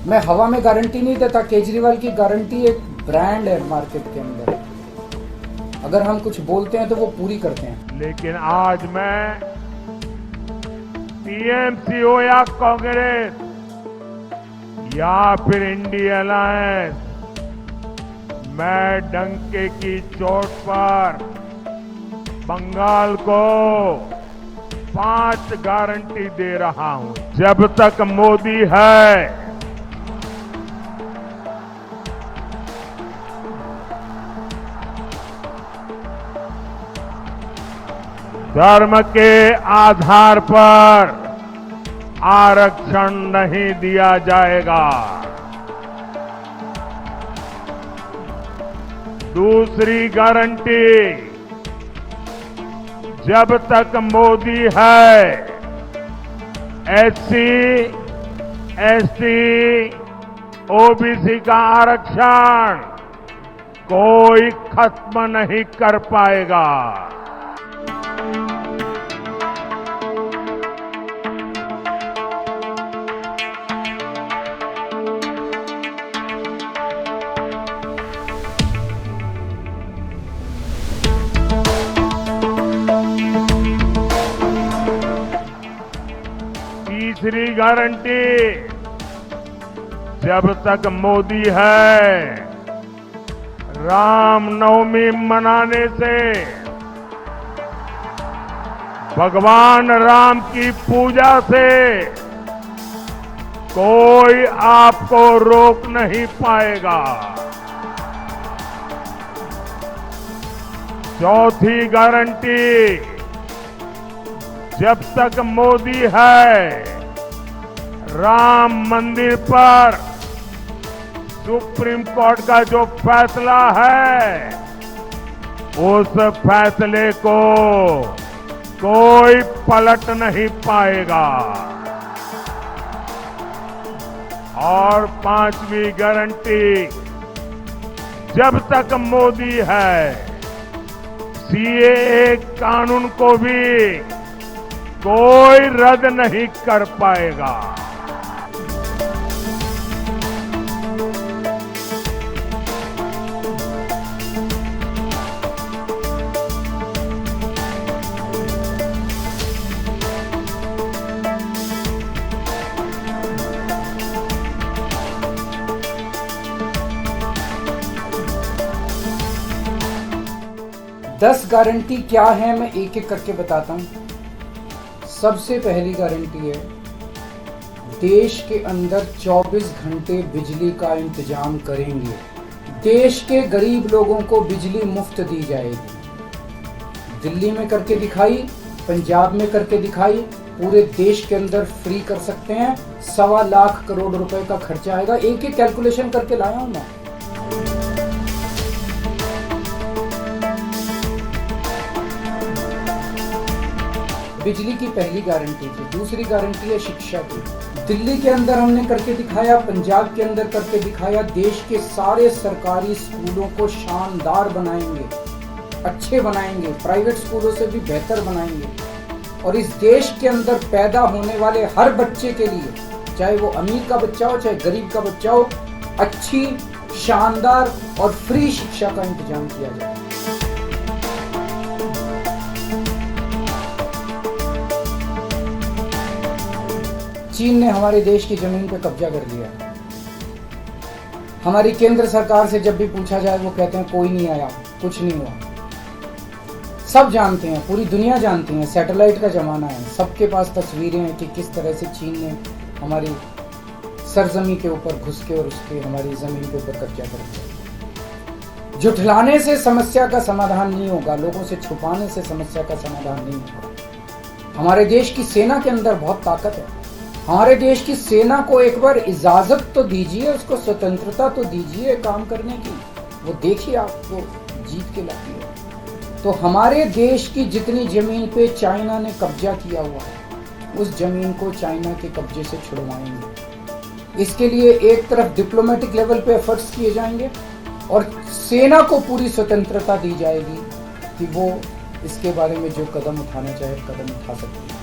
मैं हवा में गारंटी नहीं देता, केजरीवाल की गारंटी एक ब्रांड है मार्केट के अंदर। अगर हम कुछ बोलते हैं तो वो पूरी करते हैं। लेकिन आज मैं टीएमसी हो या कांग्रेस या फिर इंडिया अलायंस, मैं डंके की चोट पर बंगाल को 5 गारंटी दे रहा हूं। जब तक मोदी है, धर्म के आधार पर आरक्षण नहीं दिया जाएगा। दूसरी गारंटी, जब तक मोदी है, एससी, एसटी, ओबीसी का आरक्षण कोई खत्म नहीं कर पाएगा। तीसरी गारंटी, जब तक मोदी है, रामनवमी मनाने से, भगवान राम की पूजा से कोई आपको रोक नहीं पाएगा। चौथी गारंटी, जब तक मोदी है, राम मंदिर पर सुप्रीम कोर्ट का जो फैसला है, उस फैसले को कोई पलट नहीं पाएगा। और 5वीं गारंटी, जब तक मोदी है, सीएए कानून को भी कोई रद्द नहीं कर पाएगा। दस गारंटी क्या है, मैं एक एक करके बताता हूं। सबसे पहली गारंटी है, देश के अंदर 24 घंटे बिजली का इंतजाम करेंगे। देश के गरीब लोगों को बिजली मुफ्त दी जाएगी। दिल्ली में करके दिखाई, पंजाब में करके दिखाई, पूरे देश के अंदर फ्री कर सकते हैं। 1.25 लाख करोड़ रुपए का खर्चा आएगा। एक एक कैलकुलेशन करके लाया हूं मैं। बिजली की पहली गारंटी थी। दूसरी गारंटी है शिक्षा की। दिल्ली के अंदर हमने करके दिखाया, पंजाब के अंदर करके दिखाया। देश के सारे सरकारी स्कूलों को शानदार बनाएंगे, अच्छे बनाएंगे, प्राइवेट स्कूलों से भी बेहतर बनाएंगे। और इस देश के अंदर पैदा होने वाले हर बच्चे के लिए, चाहे वो अमीर का बच्चा हो चाहे गरीब का बच्चा हो, अच्छी, शानदार और फ्री शिक्षा का इंतजाम किया जाए। चीन ने हमारे देश की जमीन पर कब्जा कर लिया है। हमारी केंद्र सरकार से जब भी पूछा जाए, वो कहते हैं कोई नहीं आया, कुछ नहीं हुआ। सब जानते हैं, पूरी दुनिया जानती है, सैटेलाइट का जमाना है, सबके पास तस्वीरें हैं कि किस तरह से चीन ने हमारी सरजमी के ऊपर घुस के और उसके हमारी जमीन के ऊपर कब्जा कर लिया। जुठलाने से समस्या का समाधान नहीं होगा, लोगों से छुपाने से समस्या का समाधान नहीं होगा। हमारे देश की सेना के अंदर बहुत ताकत है। हमारे देश की सेना को एक बार इजाजत तो दीजिए, उसको स्वतंत्रता तो दीजिए काम करने की। वो देखिए आपको जीत के लाती है। तो हमारे देश की जितनी जमीन पे चाइना ने कब्जा किया हुआ है, उस जमीन को चाइना के कब्जे से छुड़वाएंगे। इसके लिए एक तरफ डिप्लोमेटिक लेवल पे एफर्ट्स किए जाएंगे और सेना को पूरी स्वतंत्रता दी जाएगी कि वो इसके बारे में जो कदम उठाना चाहे कदम उठा सकती है।